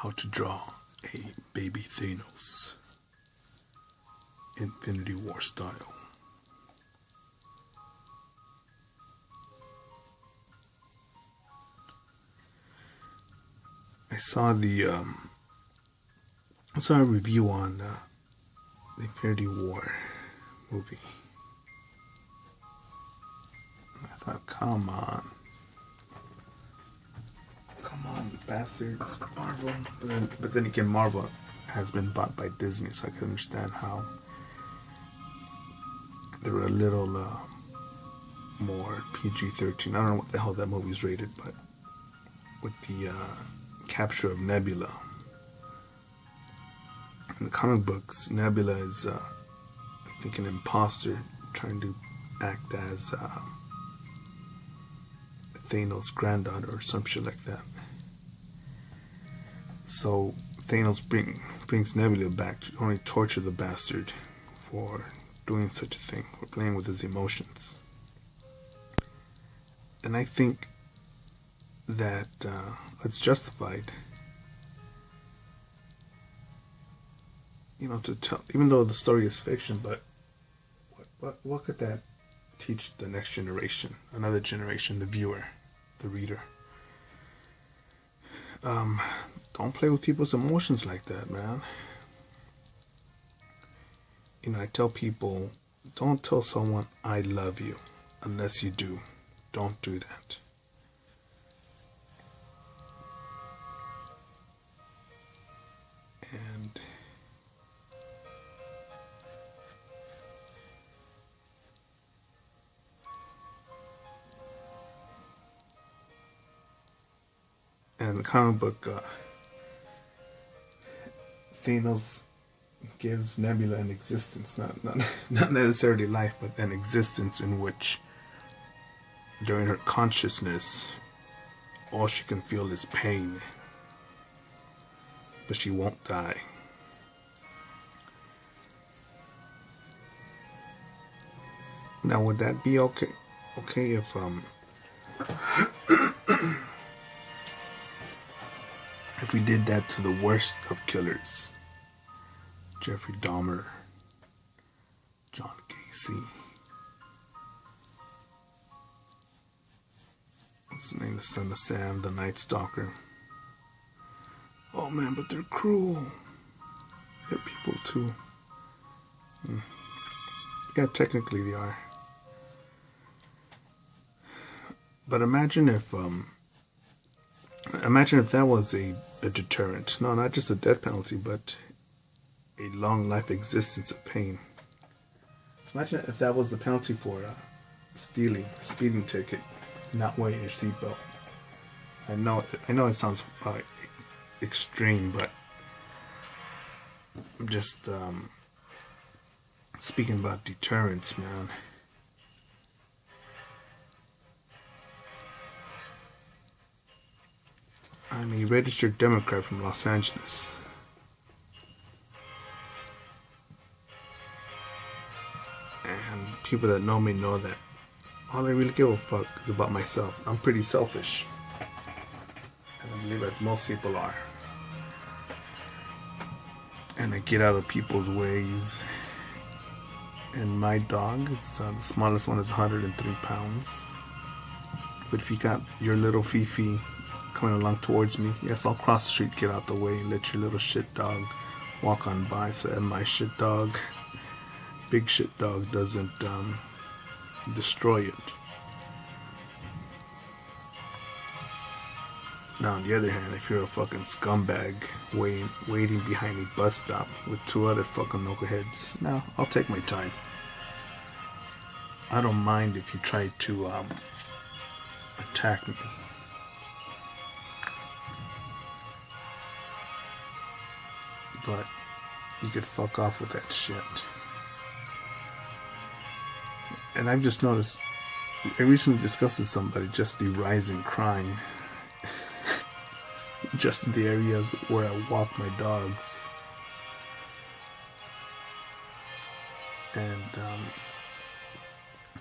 how to draw a baby Thanos, Infinity War style. I saw a review on the Infinity War movie. I thought, come on, you bastards, Marvel. But then again, Marvel has been bought by Disney, so I can understand how they were a little more PG-13. I don't know what the hell that movie's rated, but with the capture of Nebula. In the comic books, Nebula is, I think, an imposter trying to act as Thanos' granddaughter or some shit like that. So Thanos brings Nebula back to only torture the bastard for doing such a thing, for playing with his emotions. And I think that it's justified. You know, to tell, even though the story is fiction, but what could that teach the next generation, another generation, the viewer, the reader? Don't play with people's emotions like that, man. You know, I tell people, don't tell someone I love you unless you do. Don't do that. And the comic book, Thanos gives Nebula an existence, not necessarily life, but an existence in which, during her consciousness, all she can feel is pain, but she won't die. Now, would that be okay? Okay, if if we did that to the worst of killers, Jeffrey Dahmer, John Gacy, what's his name, the son of Sam, the Night Stalker. Oh man, but they're cruel. They're people too. Yeah, technically they are. But imagine if that was a deterrent. No, not just a death penalty, but a long life existence of pain. Imagine if that was the penalty for stealing a speeding ticket, not wearing your seatbelt. I know it sounds extreme, but I'm just speaking about deterrence, man. I'm a registered Democrat from Los Angeles. And people that know me know that all I really give a fuck is about myself. I'm pretty selfish. And I believe as most people are. And I get out of people's ways. And my dog, it's the smallest one is 103 pounds. But if you got your little Fifi coming along towards me, yes, I'll cross the street, get out the way, and let your little shit dog walk on by so that my shit dog, big shit dog, doesn't destroy it. Now, on the other hand, if you're a fucking scumbag waiting behind a bus stop with two other fucking knuckleheads, no, I'll take my time. I don't mind if you try to attack me. But you could fuck off with that shit. And I've just noticed, I recently discussed with somebody just the rise in crime. Just in the areas where I walk my dogs. And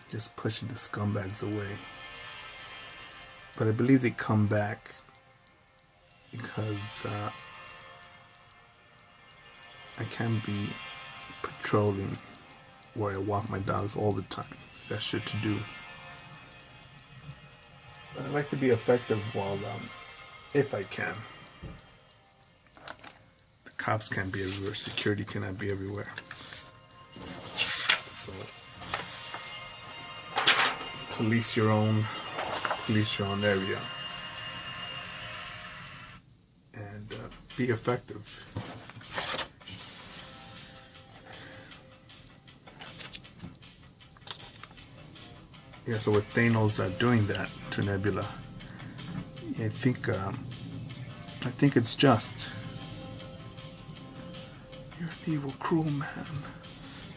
just pushing the scumbags away. But I believe they come back because I can't be patrolling where I walk my dogs all the time. That's shit to do. But I like to be effective while, if I can. The cops can't be everywhere. Security cannot be everywhere. So, police your own area. And be effective. Yeah, so with Thanos doing that to Nebula, I think it's just. You're an evil, cruel man.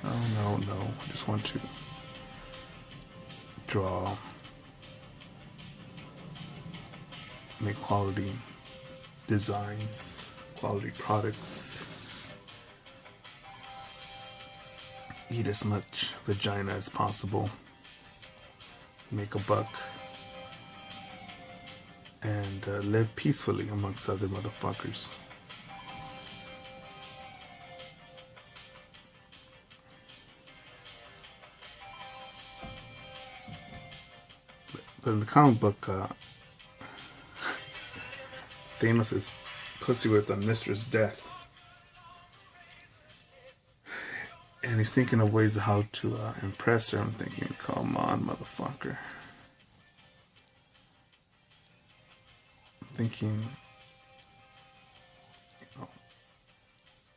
Oh no! I just want to draw, make quality designs, quality products, eat as much vagina as possible, make a buck, and live peacefully amongst other motherfuckers. But in the comic book, Thanos is pussy with on Mistress Death. And he's thinking of ways of how to impress her. I'm thinking, come on, motherfucker. I'm thinking,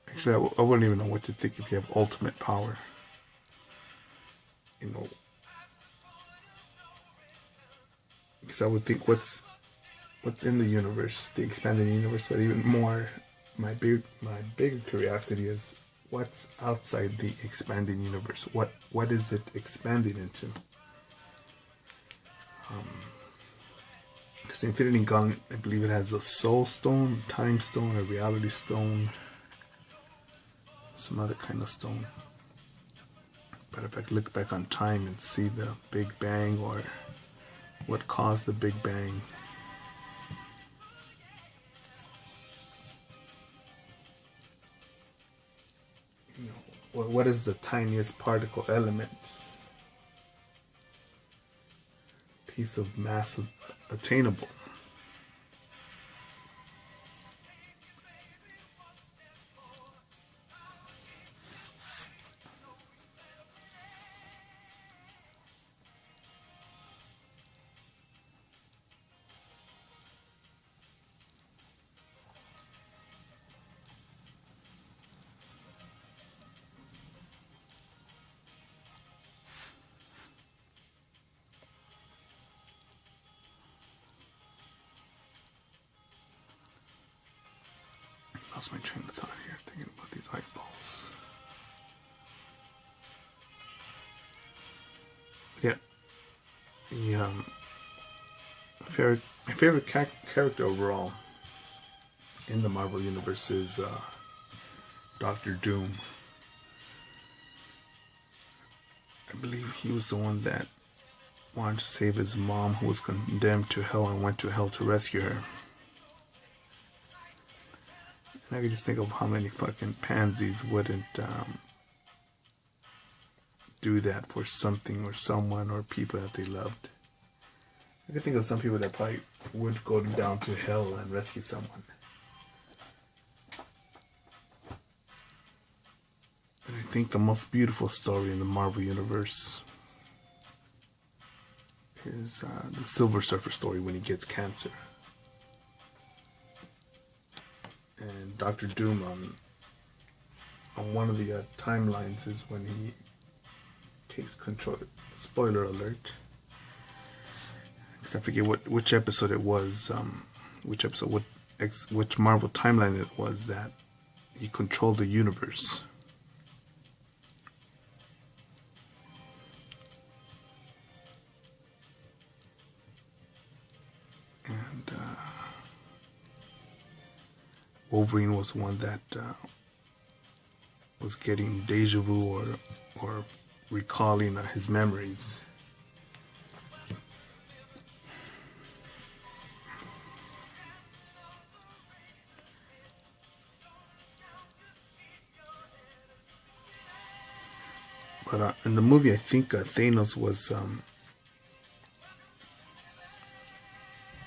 actually, I wouldn't even know what to think if you have ultimate power. Because I would think what's in the universe, the expanded universe, but even more, my bigger curiosity is what's outside the expanding universe. What is it expanding into? Because Infinity Gauntlet, I believe it has a soul stone, time stone, a reality stone, some other kind of stone. But if I look back on time and see the Big Bang or what caused the Big Bang, what is the tiniest particle element, piece of mass attainable? Lost my train of thought here, thinking about these eyeballs. Yeah, my favorite character overall in the Marvel Universe is Doctor Doom. I believe he was the one that wanted to save his mom, who was condemned to hell, and went to hell to rescue her. And I could just think of how many fucking pansies wouldn't do that for something or someone or people that they loved. I could think of some people that probably would go down to hell and rescue someone. And I think the most beautiful story in the Marvel Universe is the Silver Surfer story when he gets cancer. And Dr. Doom on one of the timelines is when he takes control. Spoiler alert. Because I forget which episode it was. Which Marvel timeline it was that he controlled the universe. And Wolverine was one that was getting deja vu or recalling his memories. But in the movie, I think Thanos was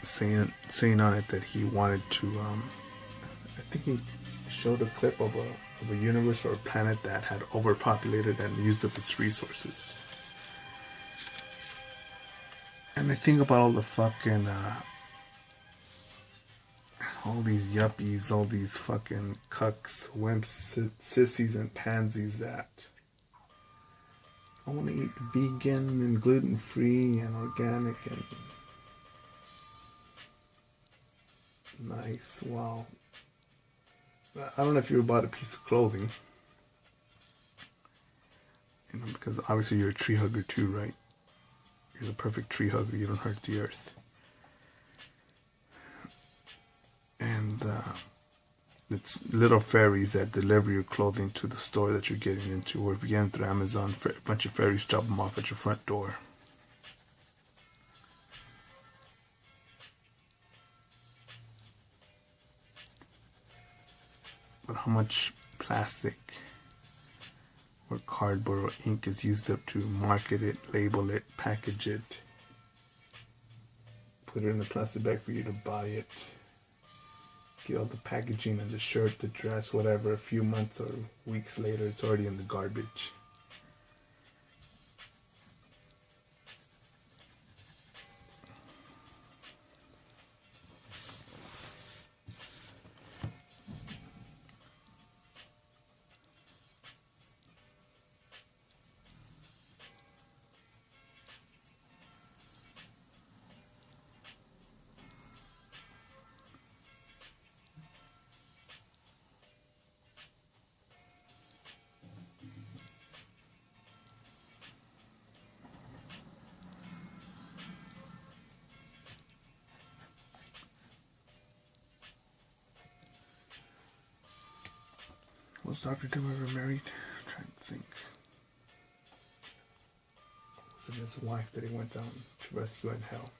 saying on it that he wanted to. I think he showed a clip of a universe or a planet that had overpopulated and used up its resources. And I think about all the fucking all these yuppies, all these fucking cucks, wimps, sissies, and pansies that I want to eat vegan and gluten-free and organic and nice. Wow. I don't know if you bought a piece of clothing, you know, because obviously you're a tree hugger too, right? You're the perfect tree hugger. You don't hurt the earth. And it's little fairies that deliver your clothing to the store that you're getting into, or if you're getting through Amazon, a bunch of fairies drop them off at your front door. But how much plastic or cardboard or ink is used up to market it, label it, package it, put it in a plastic bag for you to buy it, get all the packaging and the shirt, the dress, whatever, a few months or weeks later, it's already in the garbage. Was Dr. Doom ever married? I'm trying to think. Was it his wife that he went down to rescue in hell?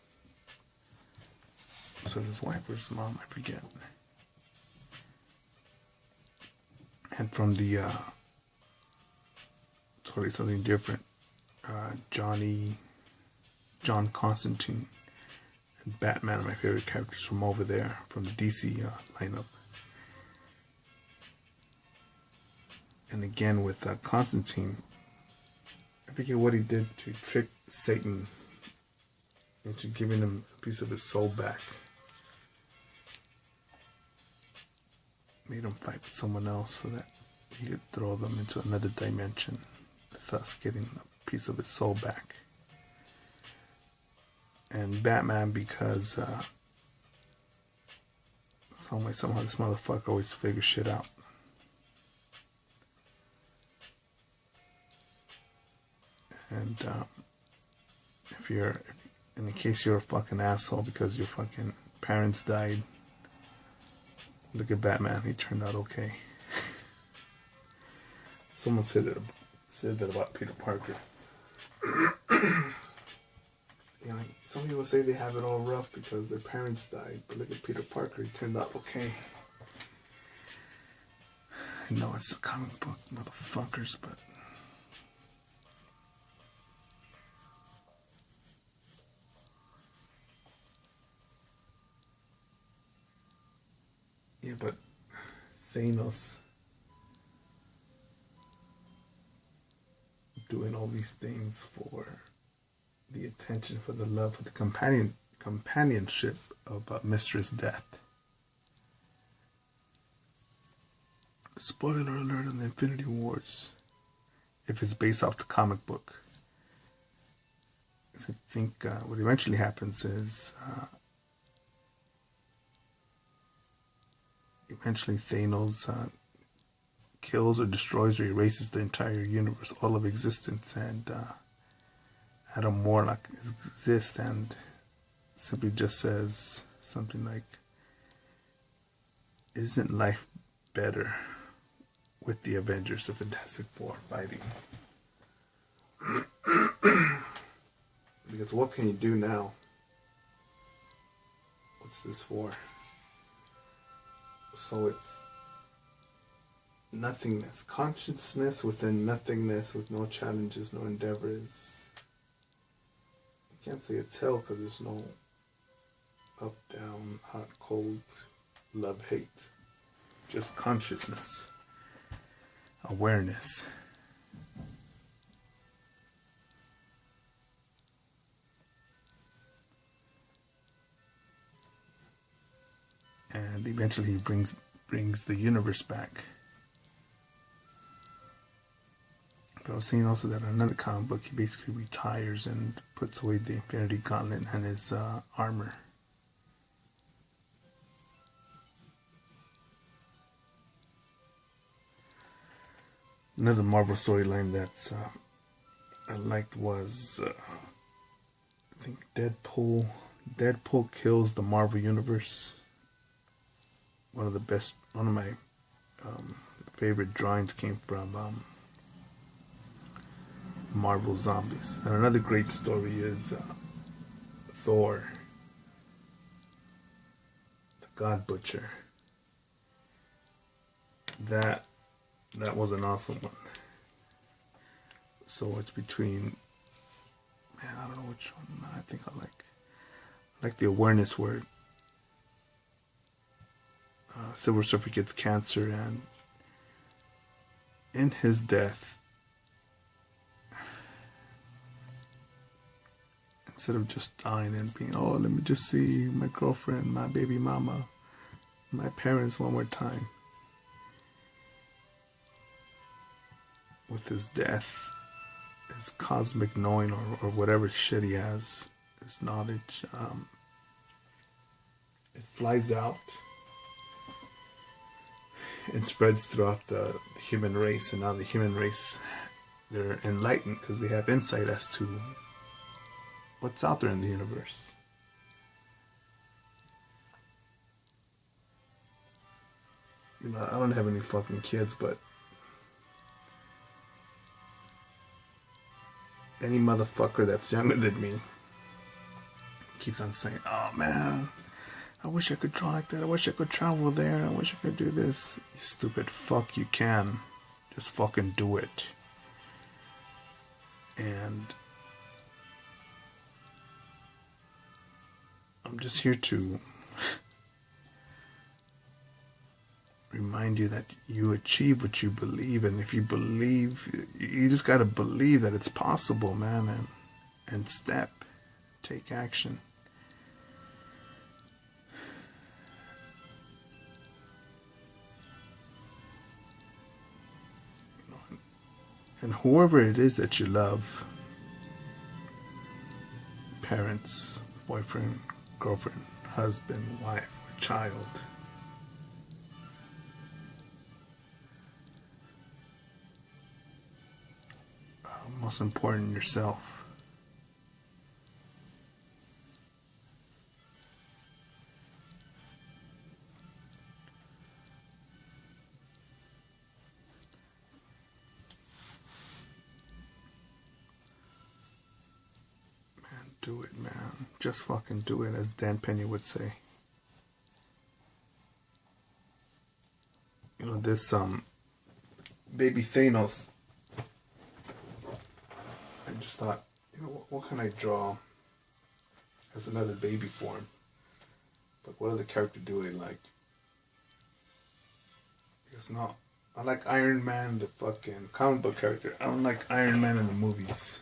Was it his wife or his mom? I forget. And from the totally something different, John Constantine and Batman are my favorite characters from over there, from the DC lineup. And again with Constantine, I forget what he did to trick Satan into giving him a piece of his soul back. Made him fight with someone else so that he could throw them into another dimension, thus getting a piece of his soul back. And Batman, because somehow this motherfucker always figures shit out. And in case you're a fucking asshole because your fucking parents died, look at Batman. He turned out okay. Someone said that about Peter Parker. You know, some people say they have it all rough because their parents died, but look at Peter Parker. He turned out okay. I know it's a comic book, motherfuckers, but. Yeah, but Thanos doing all these things for the attention, for the love, for the companionship of Mistress Death. Spoiler alert on the Infinity Wars, if it's based off the comic book. I think what eventually happens is eventually Thanos kills or destroys or erases the entire universe, all of existence, and Adam Warlock exists and simply just says something like, "Isn't life better with the Avengers, the Fantastic Four, fighting?" Because what can you do now? What's this for? So nothingness. Consciousness within nothingness with no challenges, no endeavors. You can't say it's hell because there's no up, down, hot, cold, love, hate. Just consciousness. Awareness. And eventually he brings the universe back. But I was saying also that in another comic book, he basically retires and puts away the Infinity Gauntlet and his armor. Another Marvel storyline that's I liked was I think Deadpool. Deadpool kills the Marvel Universe. One of my favorite drawings came from Marvel Zombies. And another great story is Thor, the God Butcher. That was an awesome one. So it's between, man, I don't know which one. I think I like the awareness where Silver Surfer gets cancer, and in his death, instead of just dying and being, oh, let me just see my girlfriend, my baby mama, my parents one more time. With his death, his cosmic knowing, or whatever shit he has, his knowledge, it flies out and spreads throughout the human race. And now the human race, they're enlightened because they have insight as to what's out there in the universe. You know, I don't have any fucking kids, but any motherfucker that's younger than me keeps on saying, oh man, I wish I could draw like that, I wish I could travel there, I wish I could do this. You stupid fuck, you can. Just fucking do it. And I'm just here to remind you that you achieve what you believe, and if you believe, you just gotta believe that it's possible, man, and take action. You know, and whoever it is that you love, parents, boyfriend, girlfriend, husband, wife, or child, most important, yourself. Man, do it, man. Just fucking do it, as Dan Penny would say. You know, this baby Thanos, I just thought, you know, what can I draw as another baby form? But what other character do I like? It's not. I like Iron Man, the fucking comic book character. I don't like Iron Man in the movies.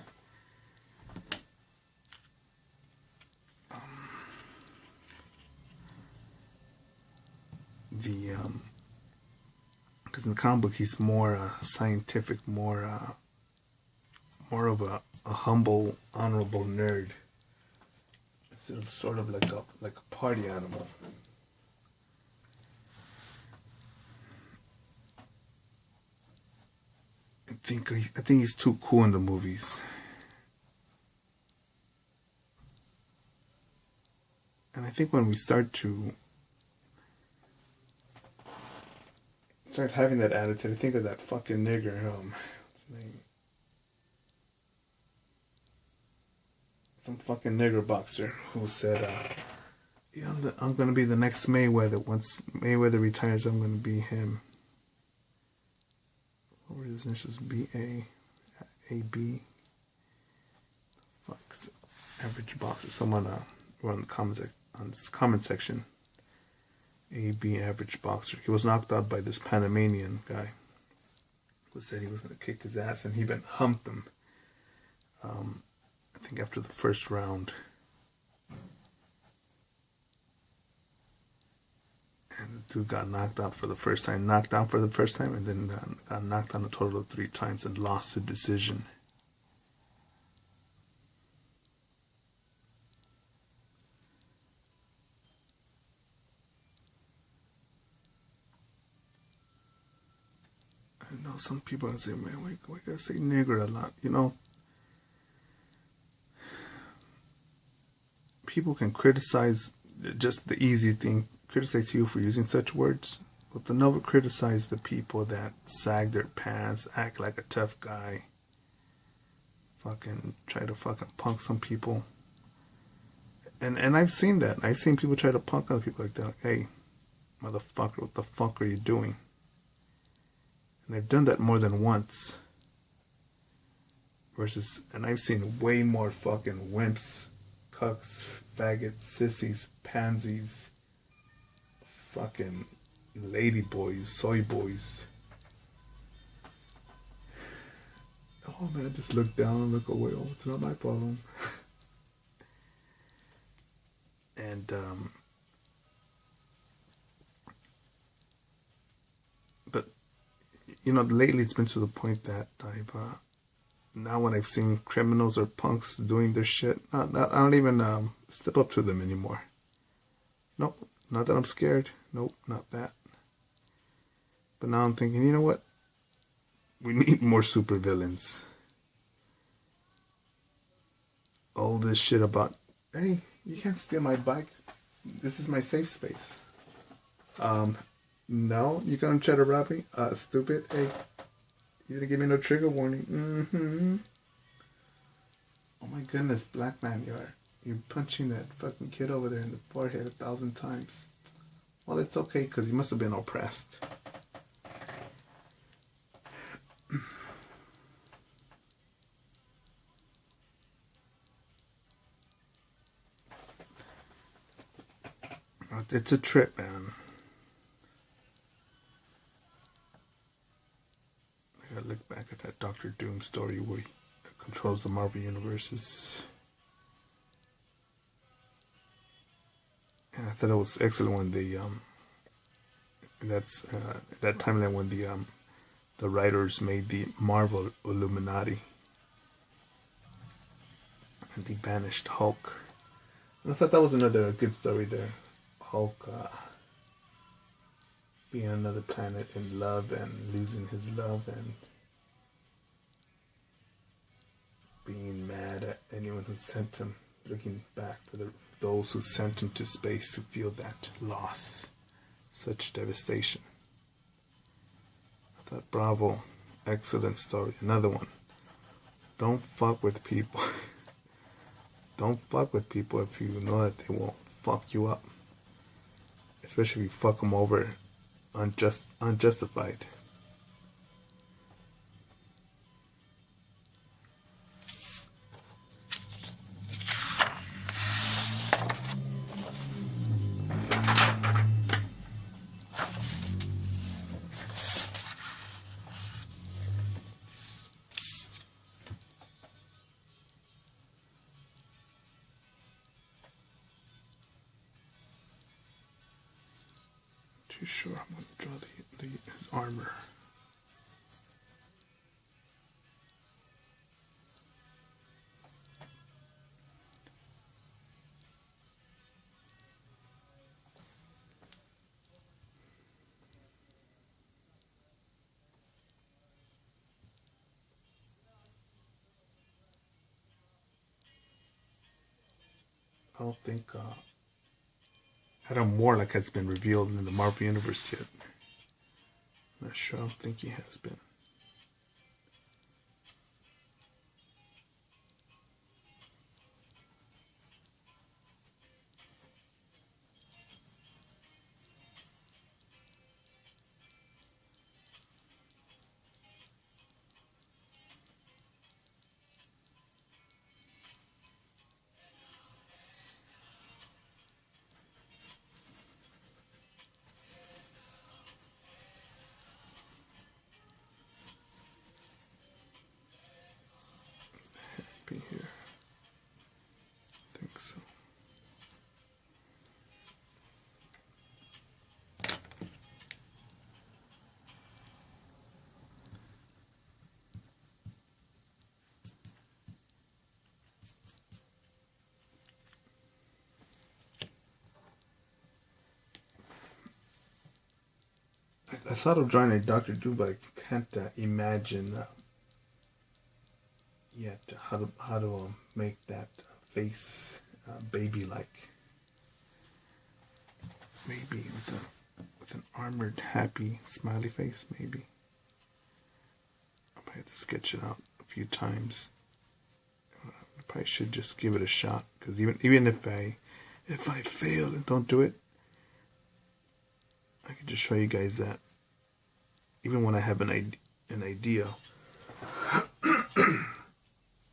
Because in the comic book he's more scientific, more of a humble, honorable nerd, instead of sort of like a party animal. I think he's too cool in the movies, and I think when we start having that attitude, I think of that fucking nigger. What's his name? Some fucking nigger boxer who said, yeah, I'm gonna be the next Mayweather. Once Mayweather retires, I'm gonna be him. his initials BA, AB. Fuck's average boxer. Someone wrote on the comment section. AB average boxer. He was knocked out by this Panamanian guy who said he was going to kick his ass, and he even humped him. I think after the first round. And the dude got knocked out for the first time, and then got knocked out a total of 3 times and lost the decision. I know some people say, man, we gotta say nigger a lot. You know, people can criticize just the easy thing, criticize you for using such words, but they'll never criticize the people that sag their pants, act like a tough guy, fucking try to fucking punk some people. And I've seen that. I've seen people try to punk other people like that. Like, hey, motherfucker, what the fuck are you doing? And I've done that more than once. And I've seen way more fucking wimps, cucks, faggots, sissies, pansies, fucking lady boys, soy boys. Oh man, just look down and look away. Oh, it's not my problem. And but you know, lately it's been to the point that I've now when I've seen criminals or punks doing their shit, I don't even step up to them anymore. Nope, not that I'm scared. Nope, not that. But now I'm thinking, you know what? We need more supervillains. All this shit about, hey, you can't steal my bike. This is my safe space. No, you're gonna try to rob me? Stupid. Hey, you didn't give me no trigger warning. Mm-hmm. Oh my goodness, black man, you're punching that fucking kid over there in the forehead 1,000 times. Well, it's okay, because you must have been oppressed. It's a trip, man. I gotta look back at that Doctor Doom story where he controls the Marvel universes. And I thought it was excellent when that timeline when the writers made the Marvel Illuminati and they banished Hulk. And I thought that was another good story there. Hulk being on another planet in love and losing his love and being mad at anyone who sent him, looking back for those who sent him to space to feel that loss, such devastation. I thought, bravo, excellent story. Another one. Don't fuck with people. Don't fuck with people if you know that they won't fuck you up. Especially if you fuck them over unjustified. Too sure I'm going to draw his armor. I don't think Adam Warlock has been revealed in the Marvel Universe yet. I'm not sure. I don't think he has been. I thought of drawing a Dr. Doom, but I can't imagine yet how to make that face baby-like. Maybe with an armored, happy, smiley face. Maybe I probably have to sketch it out a few times. I probably should just give it a shot, because even if I fail and don't do it, I can just show you guys that even when I have an idea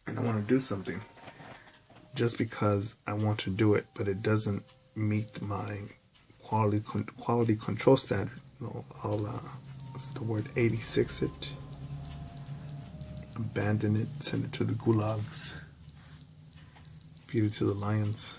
and I want to do something, just because I want to do it, but it doesn't meet my quality control standard, I'll what's the word, 86 it, abandon it, send it to the gulags, feed it to the lions.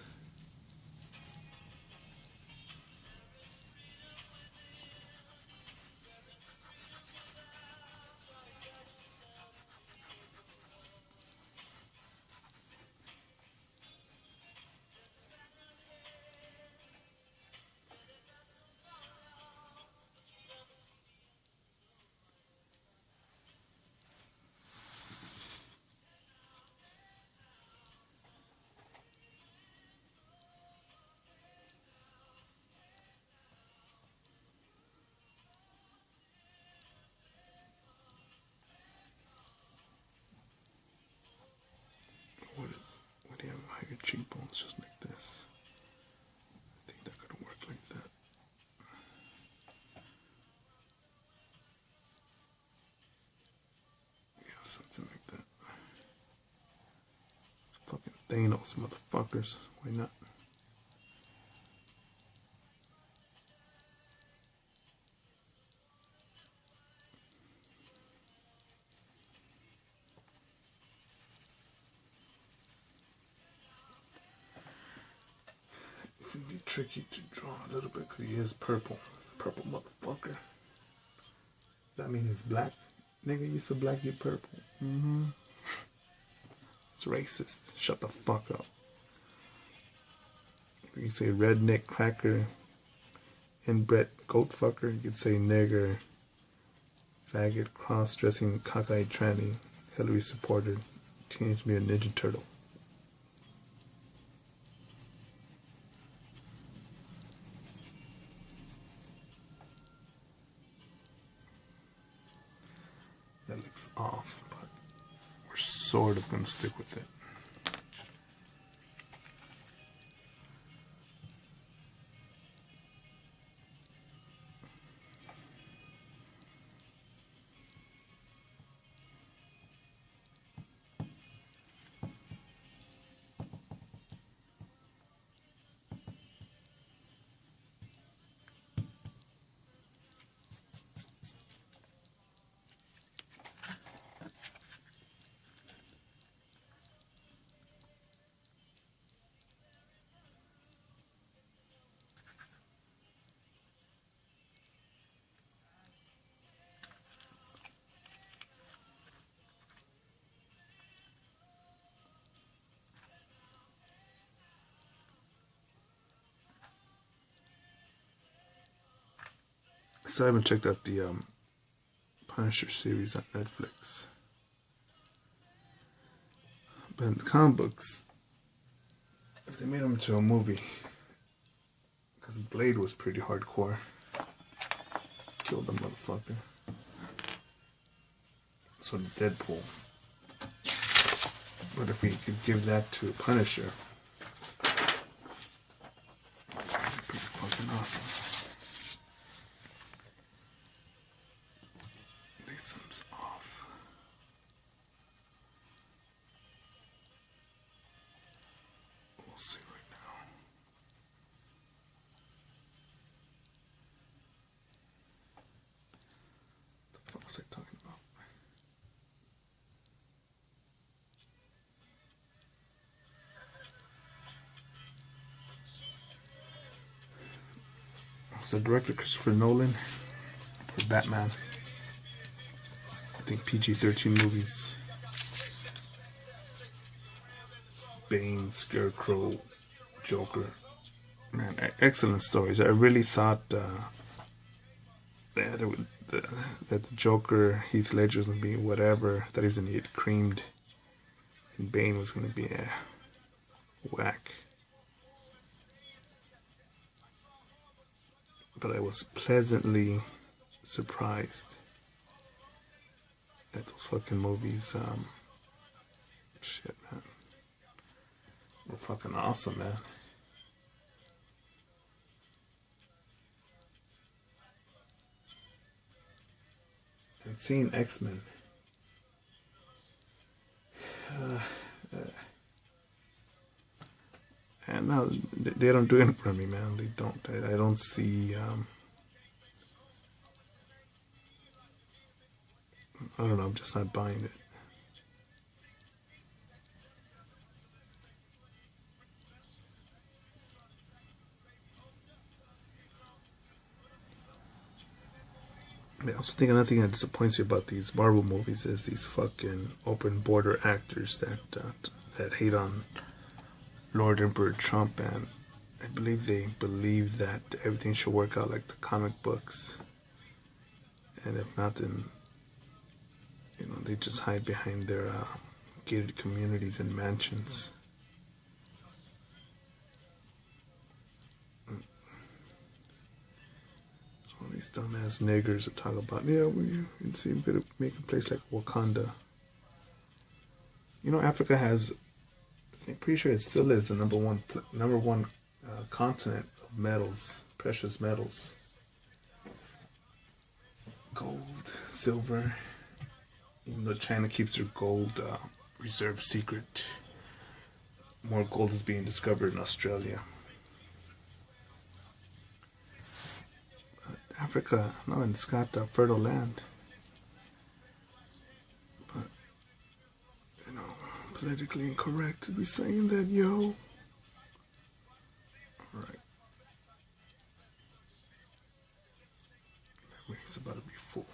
What do you have higher cheekbones, just like this? I think that could work like that. Yeah, something like that. It's fucking thanos, motherfuckers. Why not? It's gonna be tricky to draw a little bit because he is purple. Purple motherfucker. That means he's black? Nigga, you so black, you purple. It's racist. Shut the fuck up. If you say redneck cracker, inbred goat fucker, you could say nigger, faggot, cross-dressing, cockeyed tranny, Hillary supporter, Teenage Mutant Ninja Turtle. That looks off, but we're sort of gonna stick with it. So I haven't checked out the Punisher series on Netflix. But in the comic books, if they made him into a movie, because Blade was pretty hardcore, killed the motherfucker. So did Deadpool. But if we could give that to Punisher, that'd be pretty fucking awesome. Something's off. We'll see right now. What the fuck was I talking about? So director Christopher Nolan for Batman. I think PG-13 movies. Bane, Scarecrow, Joker. Man, excellent stories. I really thought that the Joker, Heath Ledger, was gonna be whatever. That he was gonna get creamed, and Bane was gonna be whack. But I was pleasantly surprised at those fucking movies. Shit, man, they're fucking awesome, man. And seeing X-Men. And no, they don't do it for me, man. They don't. I don't see. I don't know. I'm just not buying it. I also think another thing that disappoints you about these Marvel movies is these fucking open border actors that hate on Lord Emperor Trump, and I believe they believe that everything should work out like the comic books, and if not, then they just hide behind their gated communities and mansions. All these dumbass niggers that talk about, yeah, we could make a place like Wakanda. Africa has, I'm pretty sure it still is the number one continent of metals, precious metals, gold, silver. Even though China keeps their gold reserve secret, more gold is being discovered in Australia. Africa, no, and it's got fertile land. But, politically incorrect to be saying that, yo. Alright. That means it's about to be full.